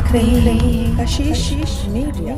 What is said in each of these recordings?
देख रहे हैं कशिश मीडिया।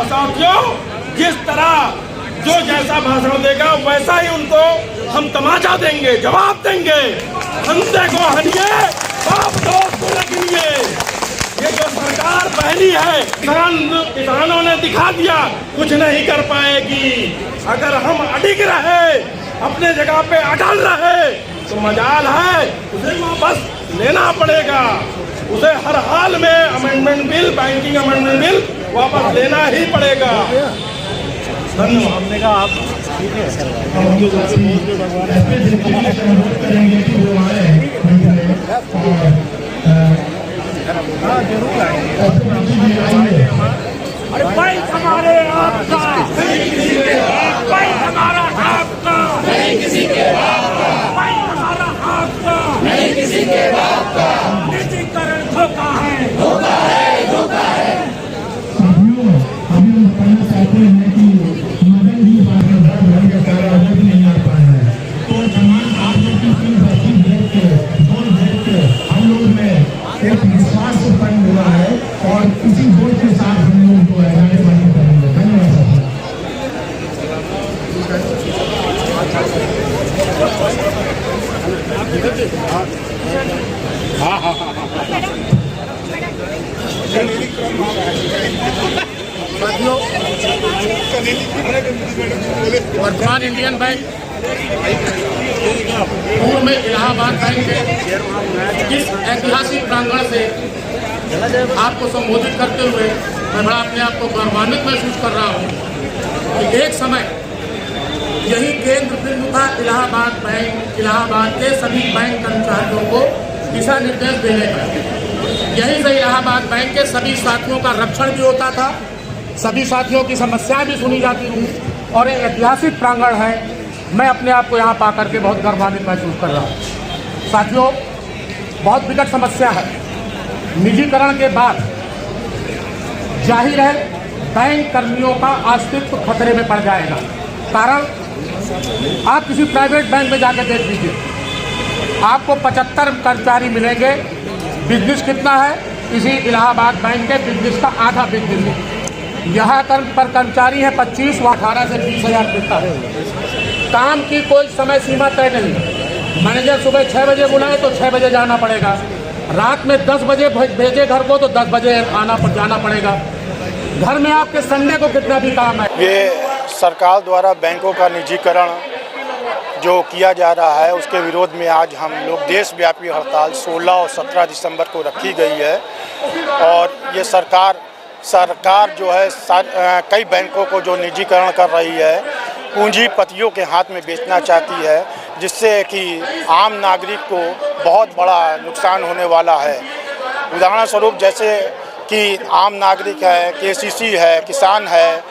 साथियों, जिस तरह जो जैसा भाषण देगा वैसा ही उनको हम तमाचा देंगे, जवाब देंगे। हमसे को हनिए, बाप दोस्त को लगिए। ये जो सरकार पहली है, किसानों ने दिखा दिया कुछ नहीं कर पाएगी। अगर हम अडिग रहे, अपने जगह पे अटल रहे, तो मजाल है उसे वापस लेना पड़ेगा। उसे हर हाल में amendment bill, banking amendment bill वापस लेना ही पड़ेगा। धन्यवाद। हमने कहा आप ठीक है जरूर अरे बैंक हमारे आपका, बैंक हमारा आपका, नहीं किसी के बाप का, बैंक हमारा आपका, नहीं किसी के बाप का। निजीकरण धोखा है, धोखा है, धोखा है। एक विश्वास उत्पन्न हुआ है और इसी बोझ के साथ हम लोग को आगे बढ़ना करेंगे। धन्यवाद। वर्तमान इंडियन बैंक पूर्व में इलाहाबाद बैंक के इस ऐतिहासिक प्रांगण से आपको संबोधित करते हुए मैं बड़ा अपने आप को गौरवान्वित महसूस कर रहा हूँ कि एक समय यही केंद्र बिंदु था इलाहाबाद बैंक, इलाहाबाद के सभी बैंक कर्मचारियों को दिशा निर्देश देने का। यहीं से इलाहाबाद बैंक के सभी साथियों का रक्षण भी होता था, सभी साथियों की समस्याएं भी सुनी जाती थी और एक ऐतिहासिक प्रांगण है। मैं अपने आप को यहाँ पा करके बहुत गौरवान्वित महसूस कर रहा हूँ। साथियों, बहुत विकट समस्या है। निजीकरण के बाद जाहिर है बैंक कर्मियों का अस्तित्व खतरे में पड़ जाएगा। कारण आप किसी प्राइवेट बैंक में जाकर देख लीजिए, आपको 75 कर्मचारी मिलेंगे। बिजनेस कितना है? इसी इलाहाबाद बैंक के बिजनेस का आधा बिजनेस है। यहाँ पर कर्मचारी है 25, वो 18 से 20 हज़ार मिलता है। काम की कोई समय सीमा तय नहीं। मैनेजर सुबह 6 बजे बुलाए तो 6 बजे जाना पड़ेगा, रात में 10 बजे भेजे घर को तो 10 बजे जाना पड़ेगा। घर में आपके संडे को कितना भी काम है। ये सरकार द्वारा बैंकों का निजीकरण जो किया जा रहा है उसके विरोध में आज हम लोग देशव्यापी हड़ताल 16 और 17 दिसंबर को रखी गई है। और ये सरकार जो है कई बैंकों को जो निजीकरण कर रही है पूंजीपतियों के हाथ में बेचना चाहती है, जिससे कि आम नागरिक को बहुत बड़ा नुकसान होने वाला है। उदाहरण स्वरूप जैसे कि आम नागरिक है, केसीसी है, किसान है,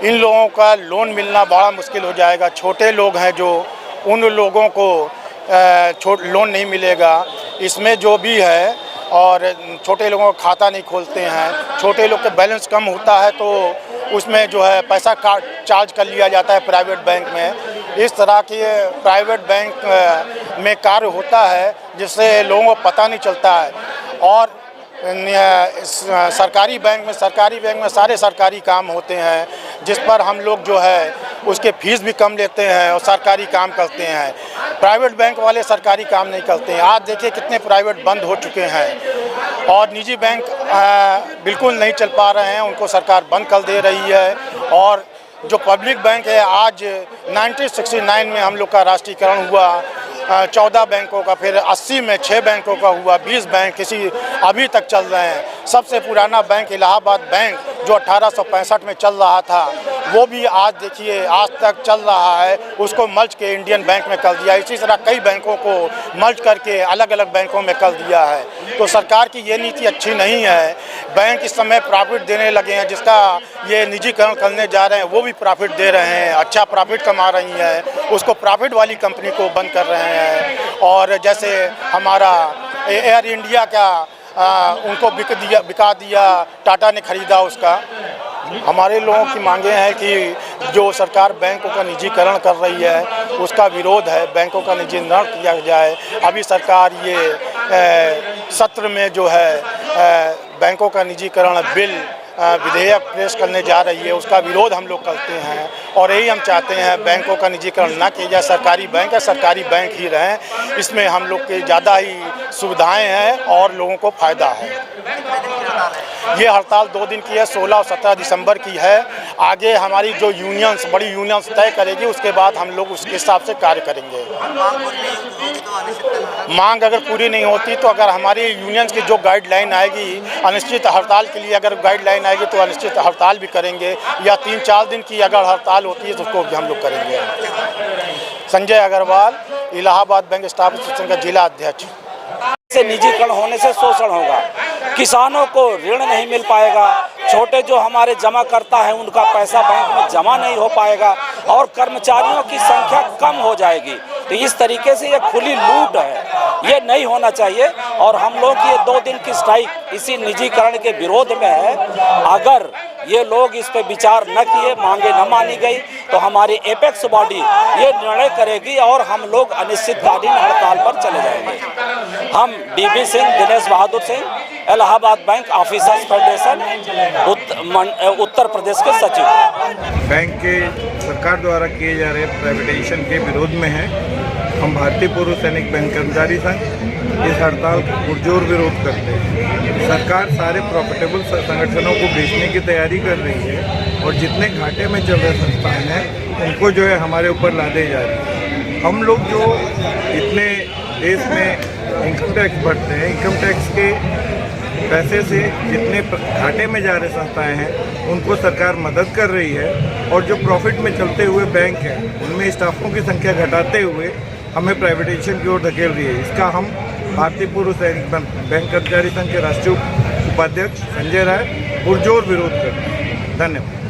इन लोगों का लोन मिलना बड़ा मुश्किल हो जाएगा। छोटे लोग हैं जो उन लोगों को लोन नहीं मिलेगा। इसमें जो भी है और छोटे लोगों का खाता नहीं खोलते हैं, छोटे लोग का बैलेंस कम होता है तो उसमें जो है पैसा चार्ज कर लिया जाता है प्राइवेट बैंक में। इस तरह के प्राइवेट बैंक में कार्य होता है जिससे लोगों को पता नहीं चलता है। और सरकारी बैंक में सारे सरकारी काम होते हैं जिस पर हम लोग जो है उसके फीस भी कम लेते हैं और सरकारी काम करते हैं। प्राइवेट बैंक वाले सरकारी काम नहीं करते हैं। आज देखिए कितने प्राइवेट बंद हो चुके हैं और निजी बैंक बिल्कुल नहीं चल पा रहे हैं, उनको सरकार बंद कर दे रही है। और जो पब्लिक बैंक है, आज 1969 में हम लोग का राष्ट्रीयकरण हुआ, 14 बैंकों का, फिर 80 में 6 बैंकों का हुआ, 20 बैंक किसी अभी तक चल रहे हैं। सबसे पुराना बैंक इलाहाबाद बैंक जो 1865 में चल रहा था, वो भी आज देखिए आज तक चल रहा है, उसको मर्ज के इंडियन बैंक में कर दिया। इसी तरह कई बैंकों को मर्ज करके अलग अलग बैंकों में कर दिया है। तो सरकार की ये नीति अच्छी नहीं है। बैंक इस समय प्रॉफिट देने लगे हैं, जिसका ये निजीकरण करने जा रहे हैं वो भी प्रॉफिट दे रहे हैं, अच्छा प्रॉफिट कमा रही है, उसको प्रॉफिट वाली कंपनी को बंद कर रहे हैं। और जैसे हमारा एयर इंडिया का उनको बिका दिया, टाटा ने खरीदा उसका। हमारे लोगों की मांगे हैं कि जो सरकार बैंकों का निजीकरण कर रही है उसका विरोध है, बैंकों का निजीकरण किया जाए। अभी सरकार ये सत्र में जो है बैंकों का निजीकरण बिल विधेयक पेश करने जा रही है, उसका विरोध हम लोग करते हैं। और यही हम चाहते हैं बैंकों का निजीकरण ना किया जाए, सरकारी बैंक है, सरकारी बैंक ही रहें। इसमें हम लोग के ज़्यादा ही सुविधाएं हैं और लोगों को फ़ायदा है। ये हड़ताल 2 दिन की है, 16 और 17 दिसंबर की है। आगे हमारी जो यूनियंस, बड़ी यूनियंस तय करेगी, उसके बाद हम लोग उसके हिसाब से कार्य करेंगे। मांग अगर पूरी नहीं होती तो अगर हमारी यूनियंस की जो गाइडलाइन आएगी, अनिश्चित हड़ताल के लिए अगर गाइडलाइन आएगी तो अनिश्चित हड़ताल भी करेंगे, या 3-4 दिन की अगर हड़ताल होती है तो उसको भी हम लोग करेंगे। Sanjay Agrawal, Allahabad bank staff association का जिला अध्यक्ष। से निजीकरण होने से शोषण होगा, किसानों को ऋण नहीं मिल पाएगा, छोटे जो हमारे जमा करता है उनका पैसा बैंक में जमा नहीं हो पाएगा और कर्मचारियों की संख्या कम हो जाएगी। तो इस तरीके से ये खुली लूट है, ये नहीं होना चाहिए। और हम लोग ये 2 दिन की स्ट्राइक इसी निजीकरण के विरोध में है। अगर ये लोग इस पे विचार न किए, मांगे न मानी गई, तो हमारी एपेक्स बॉडी ये निर्णय करेगी और हम लोग अनिश्चितकालीन हड़ताल पर चले जाएंगे। हम DB Singh, Dinesh Bahadur Singh, Allahabad bank officers federation, Uttar Pradesh के सचिव। बैंक के सरकार द्वारा किए जा रहे प्राइवेटाइजेशन के विरोध में है। हम भारतीय पूर्व सैनिक बैंक कर्मचारी संघ इस हड़ताल का पुरजोर विरोध करते हैं। सरकार सारे प्रॉफिटेबल संगठनों को बेचने की तैयारी कर रही है और जितने घाटे में चल रहे संस्थान हैं उनको जो है हमारे ऊपर लादे जा रही है। हम लोग जो इतने देश में इनकम टैक्स भरते हैं, इनकम टैक्स के पैसे से जितने घाटे में जा रहे संस्थाएं हैं उनको सरकार मदद कर रही है, और जो प्रॉफिट में चलते हुए बैंक हैं उनमें स्टाफों की संख्या घटाते हुए हमें प्राइवेटाइजेशन की ओर धकेल रही है। इसका हम भारतीय पूर्व सैनिक बैंक कर्मचारी संघ के राष्ट्रीय उपाध्यक्ष संजय राय पुरजोर विरोध करते हैं। धन्यवाद।